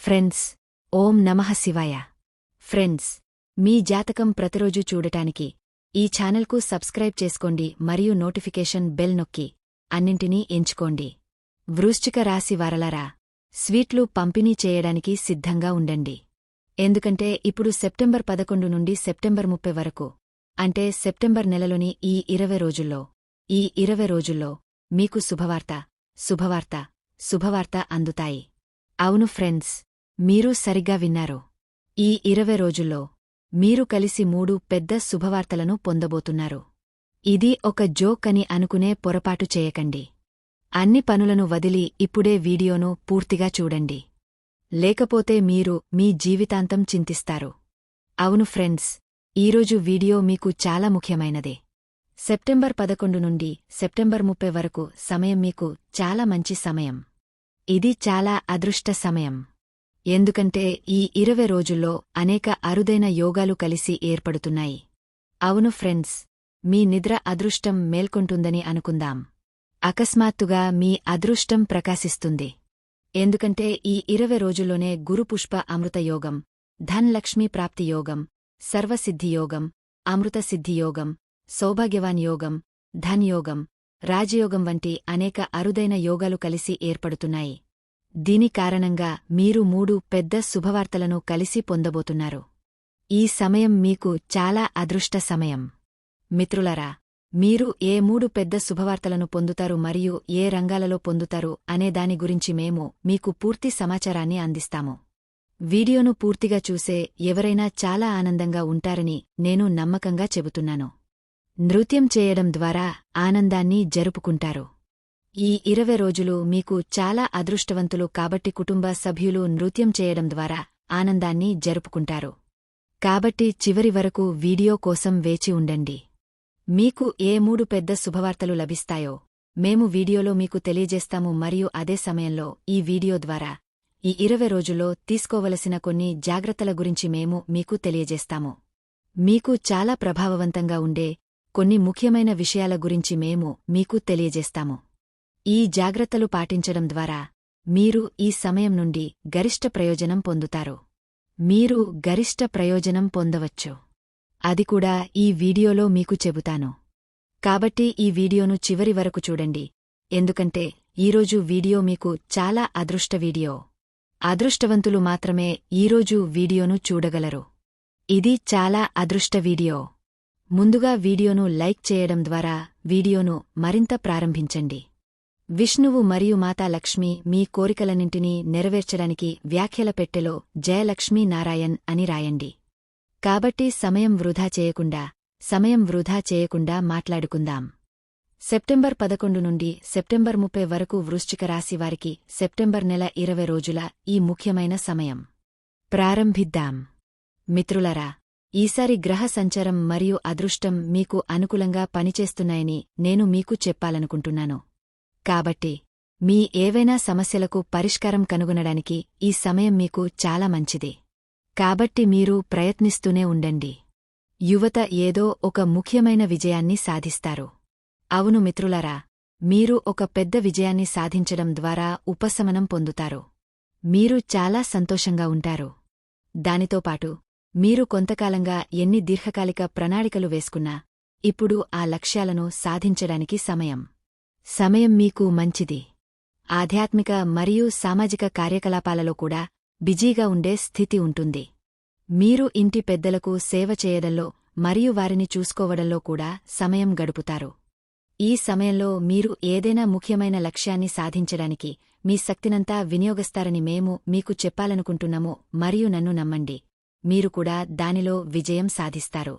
Friends, ఓం నమః శివాయ. Friends, మీ జాతకం ప్రతిరోజు చూడటానికి ఈ ఛానల్కు సబ్స్క్రైబ్ చేసుకోండి మరియు నోటిఫికేషన్ బెల్ నొక్కి అన్నింటినీ ఎంచుకోండి. వృశ్చిక రాశి వారలారా, స్వీట్లు పంపిణీ చేయడానికి సిద్ధంగా ఉండండి. ఎందుకంటే ఇప్పుడు సెప్టెంబర్ 11 నుండి సెప్టెంబర్ 30 వరకు, అంటే సెప్టెంబర్ నెలలోని ఈ 20 రోజుల్లో మీకు శుభవార్త అందుతాయి. అవును ఫ్రెండ్స్, మీరు సరిగ్గా విన్నారు. ఈ 20 రోజుల్లో మీరు కలిసి 3 పెద్ద శుభవార్తలను పొందబోతున్నారు. ఇది ఒక జోక్ అని అనుకునే పొరపాటు చేయకండి. అన్ని పనులను వదిలి ఇప్పుడే వీడియోను పూర్తిగా చూడండి. లేకపోతే మీరు మీ జీవితాంతం చింతిస్తారు. అవును ఫ్రెండ్స్, ఈరోజు వీడియో మీకు చాలా ముఖ్యమైనదే. సెప్టెంబర్ 11 నుండి సెప్టెంబర్ 30 వరకు సమయం మీకు చాలా మంచి సమయం. ఇది చాలా అదృష్ట సమయం. ఎందుకంటే ఈ 20 రోజుల్లో అనేక అరుదైన యోగాలు కలిసి ఏర్పడుతున్నాయి. అవును ఫ్రెండ్స్, మీ నిద్ర అదృష్టం మేల్కొంటుందని అనుకుందాం. అకస్మాత్తుగా మీ అదృష్టం ప్రకాశిస్తుంది. ఎందుకంటే ఈ 20 రోజుల్లోనే గురుపుష్ప అమృత యోగం, ధన్ లక్ష్మీ ప్రాప్తి యోగం, సర్వసిద్ధి యోగం, అమృత సిద్ధి యోగం, సౌభాగ్యవాన్ యోగం, ధన్ యోగం, రాజయోగం వంటి అనేక అరుదైన యోగాలు కలిసి ఏర్పడుతున్నాయి. దీని కారణంగా మీరు 3 పెద్ద శుభవార్తలను కలిసి పొందబోతున్నారు. ఈ సమయం మీకు చాలా అదృష్ట సమయం. మిత్రులారా, మీరు ఏ 3 పెద్ద శుభవార్తలను పొందుతారు మరియు ఏ రంగాలలో పొందుతారు అనే దాని గురించి మేము మీకు పూర్తి సమాచారాన్ని అందిస్తాము. వీడియోను పూర్తిగా చూసే ఎవరైనా చాలా ఆనందంగా ఉంటారని నేను నమ్మకంగా చెబుతున్నాను. నృత్యం చేయడం ద్వారా ఆనందాన్ని జరుపుకుంటారు. ఈ 20 రోజులు మీకు చాలా అదృష్టవంతులు కాబట్టి కుటుంబ సభ్యులు నృత్యం చేయడం ద్వారా ఆనందాన్ని జరుపుకుంటారు. కాబట్టి చివరి వరకు వీడియో కోసం వేచి ఉండండి. మీకు ఏ 3 పెద్ద శుభవార్తలు లభిస్తాయో మేము వీడియోలో మీకు తెలియజేస్తాము మరియు అదే సమయంలో ఈ వీడియో ద్వారా ఈ 20 రోజుల్లో తీసుకోవలసిన కొన్ని జాగ్రత్తల గురించి మేము మీకు తెలియజేస్తాము. మీకు చాలా ప్రభావవంతంగా ఉండే కొన్ని ముఖ్యమైన విషయాల గురించి మేము మీకు తెలియజేస్తాము. ఈ జాగ్రత్తలు పాటించడం ద్వారా మీరు ఈ సమయం నుండి గరిష్ట ప్రయోజనం పొందుతారు. మీరు గరిష్ట ప్రయోజనం పొందవచ్చు. అది కూడా ఈ వీడియోలో మీకు చెబుతాను. కాబట్టి ఈ వీడియోను చివరి వరకు చూడండి. ఎందుకంటే ఈరోజు వీడియో మీకు చాలా అదృష్ట వీడియో. అదృష్టవంతులు మాత్రమే ఈరోజు వీడియోను చూడగలరు. ఇది చాలా అదృష్ట వీడియో. ముందుగా వీడియోను లైక్ చేయడం ద్వారా వీడియోను మరింత ప్రారంభించండి. విష్ణువు మరియు మాతా లక్ష్మి మీ కోరికలన్నింటినీ నెరవేర్చడానికి వ్యాఖ్యల పెట్టెలో జయలక్ష్మీ నారాయణ్ అని రాయండి. కాబట్టి సమయం వృధా చేయకుండా మాట్లాడుకుందాం. సెప్టెంబర్ 11 నుండి సెప్టెంబర్ 30 వరకు వృశ్చిక రాశి వారికి సెప్టెంబర్ నెల 20 రోజుల ఈ ముఖ్యమైన సమయం. ప్రారంభిద్దాం. మిత్రులారా, ఈసారి గ్రహ సంచారం మరియు అదృష్టం మీకు అనుకూలంగా పనిచేస్తున్నాయని నేను మీకు చెప్పాలనుకుంటున్నాను. కాబట్టి మీ ఏవైనా సమస్యలకు పరిష్కారం కనుగొనడానికి ఈ సమయం మీకు చాలా మంచిది. కాబట్టి మీరు ప్రయత్నిస్తూనే ఉండండి. యువత ఏదో ఒక ముఖ్యమైన విజయాన్ని సాధిస్తారు. అవును మిత్రులారా, మీరు ఒక పెద్ద విజయాన్ని సాధించడం ద్వారా ఉపశమనం పొందుతారు. మీరు చాలా సంతోషంగా ఉంటారు. దానితో పాటు మీరు కొంతకాలంగా ఎన్ని దీర్ఘకాలిక ప్రణాళికలు వేసుకున్నా ఇప్పుడు ఆ లక్ష్యాలను సాధించడానికి సమయం మీకు మంచిది. ఆధ్యాత్మిక మరియు సామాజిక కార్యకలాపాలలో కూడా బిజీగా ఉండే స్థితి ఉంటుంది. మీరు ఇంటి పెద్దలకు సేవ చేయడంలో మరియు వారిని చూసుకోవడంలో కూడా సమయం గడుపుతారు. ఈ సమయంలో మీరు ఏదైనా ముఖ్యమైన లక్ష్యాన్ని సాధించడానికి మీ శక్తినంతా వినియోగిస్తారని మేము మీకు చెప్పాలనుకుంటున్నాము మరియు నన్ను నమ్మండి, మీరు కూడా దానిలో విజయం సాధిస్తారు.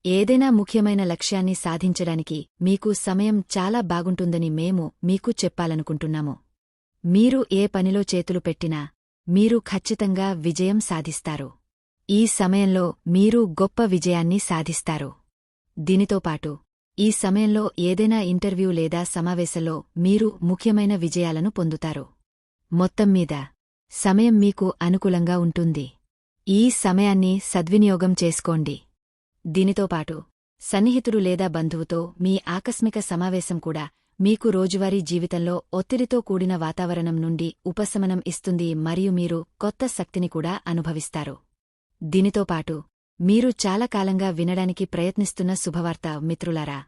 ఏదైనా ముఖ్యమైన లక్ష్యాన్ని సాధించడానికి మీకు సమయం చాలా బాగుంటుందని మేము మీకు చెప్పాలనుకుంటున్నాము. మీరు ఏ పనిలో చేతులు పెట్టినా మీరు ఖచ్చితంగా విజయం సాధిస్తారు. ఈ సమయంలో మీరు గొప్ప విజయాన్ని సాధిస్తారు. దీనితో పాటు ఈ సమయంలో ఏదైనా ఇంటర్వ్యూ లేదా సమావేశంలో మీరు ముఖ్యమైన విజయాలను పొందుతారు. మొత్తం మీద సమయం మీకు అనుకూలంగా ఉంటుంది. ఈ సమయాన్ని సద్వినియోగం చేసుకోండి. దీనితో పాటు సన్నిహితుడు లేదా బంధువుతో మీ ఆకస్మిక సమావేశం కూడా మీకు రోజువారీ జీవితంలో ఒత్తిడితో కూడిన వాతావరణం నుండి ఉపశమనం ఇస్తుంది మరియు మీరు కొత్త శక్తిని కూడా అనుభవిస్తారు. దీనితో పాటు మీరు చాలా కాలంగా వినడానికి ప్రయత్నిస్తున్న శుభవార్త మిత్రులారా,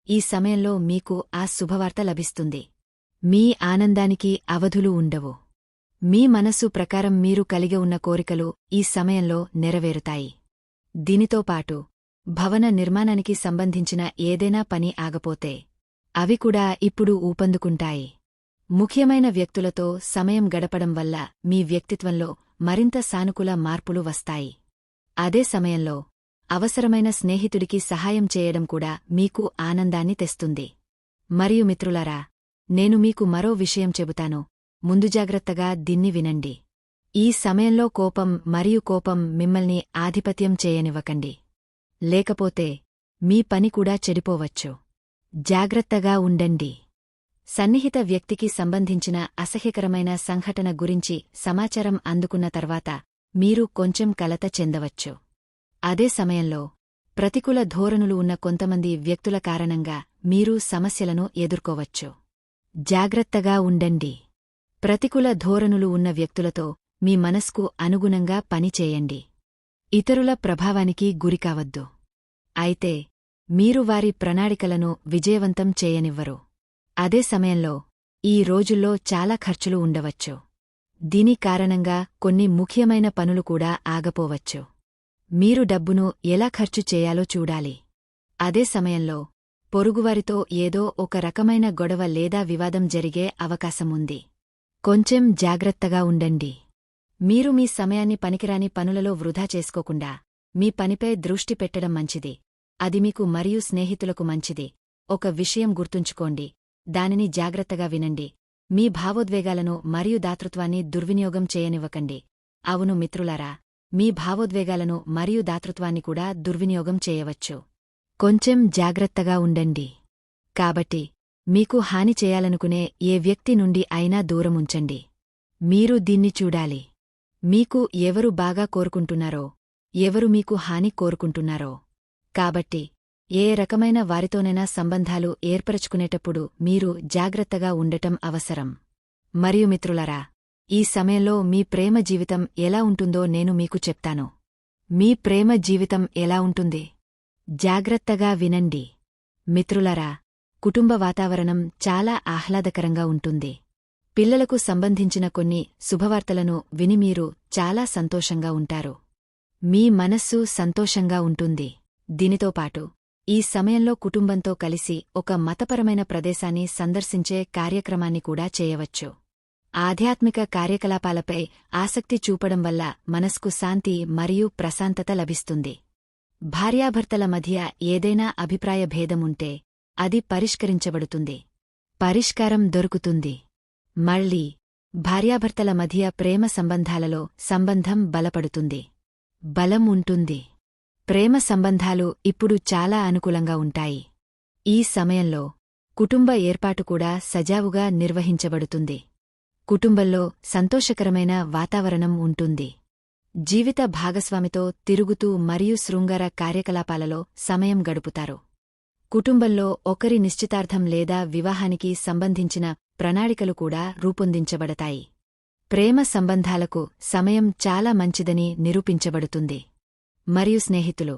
ఈ సమయంలో మీకు ఆ శుభవార్త లభిస్తుంది. మీ ఆనందానికి అవధులు ఉండవు. మీ మనస్సు ప్రకారం మీరు కలిగి ఉన్న కోరికలు ఈ సమయంలో నెరవేరుతాయి. దీనితో పాటు భవన నిర్మాణానికి సంబంధించిన ఏదైనా పని ఆగపోతే అవి కూడా ఇప్పుడు ఊపందుకుంటాయి. ముఖ్యమైన వ్యక్తులతో సమయం గడపడం వల్ల మీ వ్యక్తిత్వంలో మరింత సానుకూల మార్పులు వస్తాయి. అదే సమయంలో అవసరమైన స్నేహితుడికి సహాయం చేయడం కూడా మీకు ఆనందాన్ని తెస్తుంది. మరియు మిత్రులారా, నేను మీకు మరో విషయం చెబుతాను, ముందు జాగ్రత్తగా దీన్ని వినండి. ఈ సమయంలో కోపం మిమ్మల్ని ఆధిపత్యం చేయనివ్వకండి. లేకపోతే మీ పని కూడా చెడిపోవచ్చు. జాగ్రత్తగా ఉండండి. సన్నిహిత వ్యక్తికి సంబంధించిన అసహ్యకరమైన సంఘటన గురించి సమాచారం అందుకున్న తర్వాత మీరు కొంచెం కలత చెందవచ్చు. అదే సమయంలో ప్రతికూల ధోరణులు ఉన్న కొంతమంది వ్యక్తుల కారణంగా మీరు సమస్యలను ఎదుర్కోవచ్చు. జాగ్రత్తగా ఉండండి. ప్రతికూల ధోరణులు ఉన్న వ్యక్తులతో మీ మనస్కు అనుగుణంగా పనిచేయండి. ఇతరుల ప్రభావానికి గురికావద్దు. అయితే మీరు వారి ప్రణాళికలను విజయవంతం చేయనివ్వరు. అదే సమయంలో ఈ రోజుల్లో చాలా ఖర్చులు ఉండవచ్చు. దీని కారణంగా కొన్ని ముఖ్యమైన పనులు కూడా ఆగపోవచ్చు. మీరు డబ్బును ఎలా ఖర్చు చేయాలో చూడాలి. అదే సమయంలో పొరుగువారితో ఏదో ఒక రకమైన గొడవ లేదా వివాదం జరిగే అవకాశముంది. కొంచెం జాగ్రత్తగా ఉండండి. మీరు మీ సమయాన్ని పనికిరాని పనులలో వృధా చేసుకోకుండా మీ పనిపై దృష్టి పెట్టడం మంచిది. అది మీకు మరియు స్నేహితులకు మంచిది. ఒక విషయం గుర్తుంచుకోండి, దానిని జాగ్రత్తగా వినండి. మీ భావోద్వేగాలను మరియు దాతృత్వాన్ని దుర్వినియోగం చేయనివ్వకండి. అవును మిత్రులారా, మీ భావోద్వేగాలను మరియు దాతృత్వాన్ని కూడా దుర్వినియోగం చేయవచ్చు. కొంచెం జాగ్రత్తగా ఉండండి. కాబట్టి మీకు హాని చేయాలనుకునే ఏ వ్యక్తి నుండి అయినా దూరముంచండి. మీరు దీన్ని చూడాలి. మీకు ఎవరు బాగా కోరుకుంటున్నారో, ఎవరు మీకు హాని కోరుకుంటున్నారో. కాబట్టి ఏ రకమైన వారితోనైనా సంబంధాలు ఏర్పరచుకునేటప్పుడు మీరు జాగ్రత్తగా ఉండటం అవసరం. మరియు మిత్రులారా, ఈ సమయంలో మీ ప్రేమ జీవితం ఎలా ఉంటుందో నేను మీకు చెప్తాను. మీ ప్రేమ జీవితం ఎలా ఉంటుంది? జాగ్రత్తగా వినండి. మిత్రులారా, కుటుంబ వాతావరణం చాలా ఆహ్లాదకరంగా ఉంటుంది. పిల్లలకు సంబంధించిన కొన్ని శుభవార్తలను విని మీరు చాలా సంతోషంగా ఉంటారు. మీ మనస్సు సంతోషంగా ఉంటుంది. దీనితో పాటు ఈ సమయంలో కుటుంబంతో కలిసి ఒక మతపరమైన ప్రదేశాన్ని సందర్శించే కార్యక్రమాన్ని కూడా చేయవచ్చు. ఆధ్యాత్మిక కార్యకలాపాలపై ఆసక్తి చూపడం వల్ల మనస్కు శాంతి మరియు ప్రశాంతత లభిస్తుంది. భార్యాభర్తల మధ్య ఏదైనా అభిప్రాయ భేదముంటే అది పరిష్కరించబడుతుంది. పరిష్కారం దొరుకుతుంది. మళ్ళీ భార్యాభర్తల మధ్య ప్రేమ సంబంధాలలో సంబంధం బలపడుతుంది. బలం ఉంటుంది. ప్రేమ సంబంధాలు ఇప్పుడు చాలా అనుకూలంగా ఉంటాయి. ఈ సమయంలో కుటుంబ ఏర్పాటు కూడా సజావుగా నిర్వహించబడుతుంది. కుటుంబంలో సంతోషకరమైన వాతావరణం ఉంటుంది. జీవిత భాగస్వామితో తిరుగుతూ మరియు శృంగార కార్యకలాపాలలో సమయం గడుపుతారు. కుటుంబంలో ఒకరి నిశ్చితార్థం లేదా వివాహానికి సంబంధించిన ప్రణాళికలు కూడా రూపొందించబడతాయి. ప్రేమ సంబంధాలకు సమయం చాలా మంచిదని నిరూపించబడుతుంది. మరియు స్నేహితులు,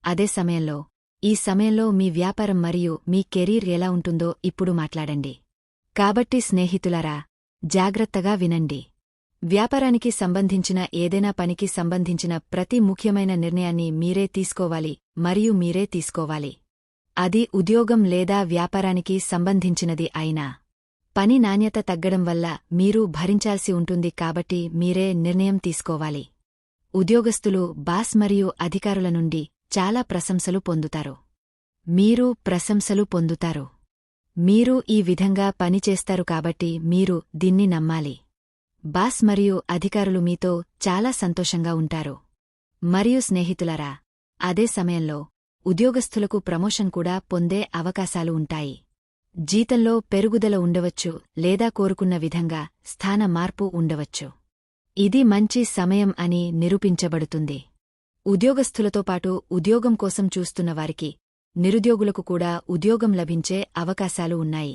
అదే సమయంలో ఈ సమయంలో మీ వ్యాపారం మరియు మీ కెరీర్ ఎలా ఉంటుందో ఇప్పుడు మాట్లాడండి. కాబట్టి స్నేహితులారా, జాగ్రత్తగా వినండి. వ్యాపారానికి సంబంధించిన ఏదైనా పనికి సంబంధించిన ప్రతి ముఖ్యమైన నిర్ణయాన్ని మీరే తీసుకోవాలి మరియు మీరే తీసుకోవాలి. అది ఉద్యోగం లేదా వ్యాపారానికి సంబంధించినది అయినా. పని నాణ్యత తగ్గడం వల్ల మీరు భరించాల్సి ఉంటుంది కాబట్టి మీరే నిర్ణయం తీసుకోవాలి. ఉద్యోగస్తులు బాస్ మరియు అధికారుల నుండి చాలా ప్రశంసలు పొందుతారు. మీరు ప్రశంసలు పొందుతారు. మీరు ఈ విధంగా పనిచేస్తారు కాబట్టి మీరు దీన్ని నమ్మాలి. బాస్ మరియు అధికారులు మీతో చాలా సంతోషంగా ఉంటారు. మరియు స్నేహితులారా, అదే సమయంలో ఉద్యోగస్థులకు ప్రమోషన్ కూడా పొందే అవకాశాలు ఉంటాయి. జీతంలో పెరుగుదల ఉండవచ్చు లేదా కోరుకున్న విధంగా స్థాన మార్పు ఉండవచ్చు. ఇది మంచి సమయం అని నిరూపించబడుతుంది. ఉద్యోగస్థులతో పాటు ఉద్యోగం కోసం చూస్తున్నవారికి, నిరుద్యోగులకు కూడా ఉద్యోగం లభించే అవకాశాలు ఉన్నాయి.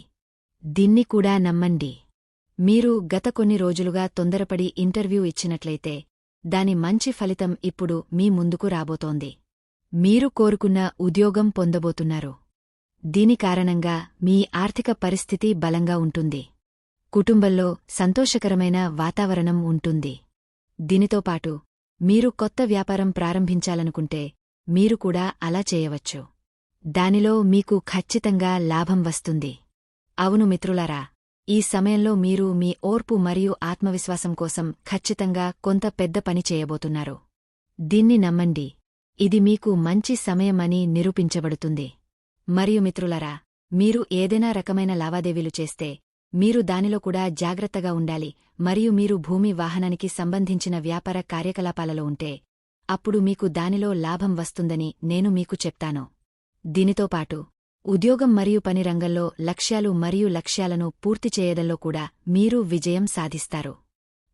దీన్ని కూడా నమ్మండి. మీరు గత కొన్ని రోజులుగా తొందరపడి ఇంటర్వ్యూ ఇచ్చినట్లయితే దాని మంచి ఫలితం ఇప్పుడు మీ ముందుకు రాబోతోంది. మీరు కోరుకున్న ఉద్యోగం పొందబోతున్నారు. దీని కారణంగా మీ ఆర్థిక పరిస్థితి బలంగా ఉంటుంది. కుటుంబంలో సంతోషకరమైన వాతావరణం ఉంటుంది. దీనితో పాటు మీరు కొత్త వ్యాపారం ప్రారంభించాలనుకుంటే మీరు కూడా అలా చేయవచ్చు. దానిలో మీకు ఖచ్చితంగా లాభం వస్తుంది. అవును మిత్రులారా, ఈ సమయంలో మీరు మీ ఓర్పు మరియు ఆత్మవిశ్వాసం కోసం ఖచ్చితంగా కొంత పెద్ద పని చేయబోతున్నారు. దీన్ని నమ్మండి. ఇది మీకు మంచి సమయమని నిరూపించబడుతుంది. మరియు మిత్రులారా, మీరు ఏదైనా రకమైన లావాదేవీలు చేస్తే మీరు దానిలో కూడా జాగ్రత్తగా ఉండాలి. మరియు మీరు భూమి వాహనానికి సంబంధించిన వ్యాపార కార్యకలాపాలలో ఉంటే అప్పుడు మీకు దానిలో లాభం వస్తుందని నేను మీకు చెప్తాను. దీనితో పాటు ఉద్యోగం మరియు పని రంగంలో లక్ష్యాలు మరియు లక్ష్యాలను పూర్తి చేయడంలో కూడా మీరు విజయం సాధిస్తారు.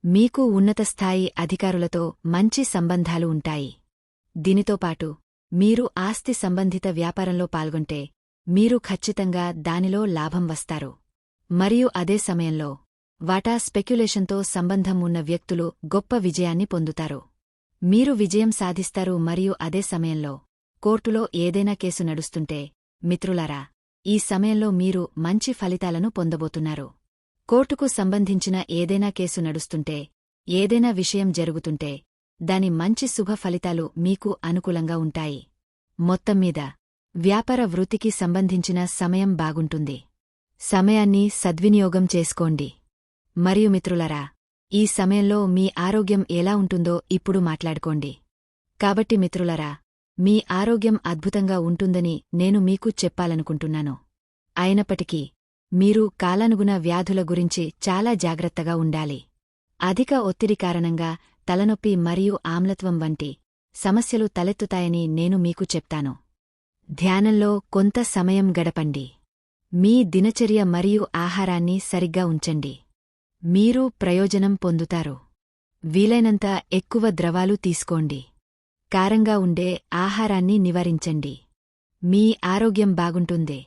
మీకు ఉన్నత స్థాయి అధికారులతో మంచి సంబంధాలు ఉంటాయి. దీనితో పాటు మీరు ఆస్తి సంబంధిత వ్యాపారంలో పాల్గొంటే మీరు ఖచ్చితంగా దానిలో లాభం వస్తారు. మరియు అదే సమయంలో వాటా స్పెక్యులేషన్తో సంబంధం ఉన్న వ్యక్తులు గొప్ప విజయాన్ని పొందుతారు. మీరు విజయం సాధిస్తారు. మరియు అదే సమయంలో కోర్టులో ఏదైనా కేసు నడుస్తుంటే మిత్రులారా, ఈ సమయంలో మీరు మంచి ఫలితాలను పొందబోతున్నారు. కోర్టుకు సంబంధించిన ఏదైనా కేసు నడుస్తుంటే, ఏదైనా విషయం జరుగుతుంటే దాని మంచి శుభ ఫలితాలు మీకు అనుకూలంగా ఉంటాయి. మొత్తంమీద వ్యాపార వృత్తికి సంబంధించిన సమయం బాగుంటుంది. సమయాన్ని సద్వినియోగం చేసుకోండి. మరియు మిత్రులారా, ఈ సమయంలో మీ ఆరోగ్యం ఎలా ఉంటుందో ఇప్పుడు మాట్లాడుకోండి. కాబట్టి మిత్రులారా, మీ ఆరోగ్యం అద్భుతంగా ఉంటుందని నేను మీకు చెప్పాలనుకుంటున్నాను. అయినప్పటికీ మీరు కాలానుగుణ వ్యాధుల గురించి చాలా జాగ్రత్తగా ఉండాలి. అధిక ఒత్తిడి కారణంగా తలనొప్పి మరియు ఆమ్లత్వం వంటి సమస్యలు తలెత్తుతాయని నేను మీకు చెప్తాను. ధ్యానంలో కొంత సమయం గడపండి. మీ దినచర్య మరియు ఆహారాన్ని సరిగ్గా ఉంచండి. మీరు ప్రయోజనం పొందుతారు. వీలైనంత ఎక్కువ ద్రవాలు తీసుకోండి. కారంగా ఉండే ఆహారాన్ని నివారించండి. మీ ఆరోగ్యం బాగుంటుంది.